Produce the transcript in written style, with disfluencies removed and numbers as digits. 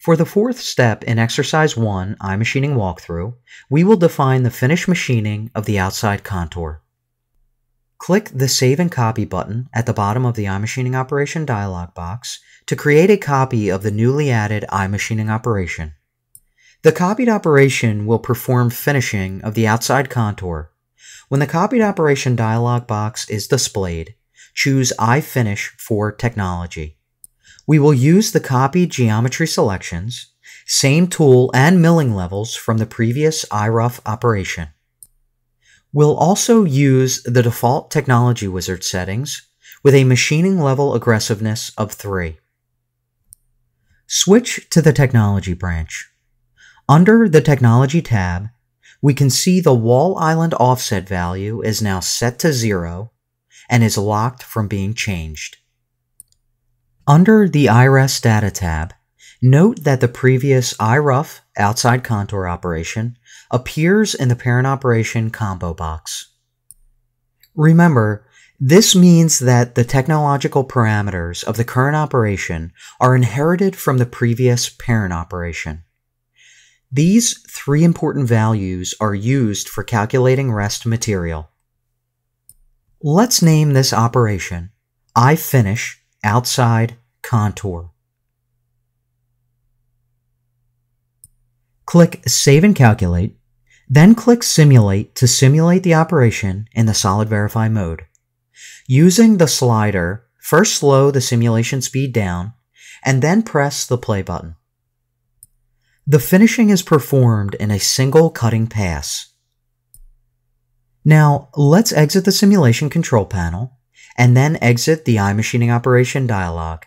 For the fourth step in Exercise 1, iMachining Walkthrough, we will define the finish machining of the outside contour. Click the Save and Copy button at the bottom of the iMachining Operation dialog box to create a copy of the newly added iMachining operation. The copied operation will perform finishing of the outside contour. When the copied operation dialog box is displayed, choose iFinish for technology. We will use the copied geometry selections, same tool and milling levels from the previous iRough operation. We'll also use the default technology wizard settings with a machining level aggressiveness of 3. Switch to the technology branch. Under the technology tab, we can see the wall island offset value is now set to 0 and is locked from being changed. Under the iRest data tab, note that the previous iRough outside contour operation appears in the parent operation combo box. Remember, this means that the technological parameters of the current operation are inherited from the previous parent operation. These 3 important values are used for calculating rest material. Let's name this operation iFinish outside contour. Click Save and Calculate, then click Simulate to simulate the operation in the Solid Verify mode. Using the slider, first slow the simulation speed down, and then press the play button. The finishing is performed in a single cutting pass. Now, let's exit the simulation control panel, and then exit the iMachining Operation dialog.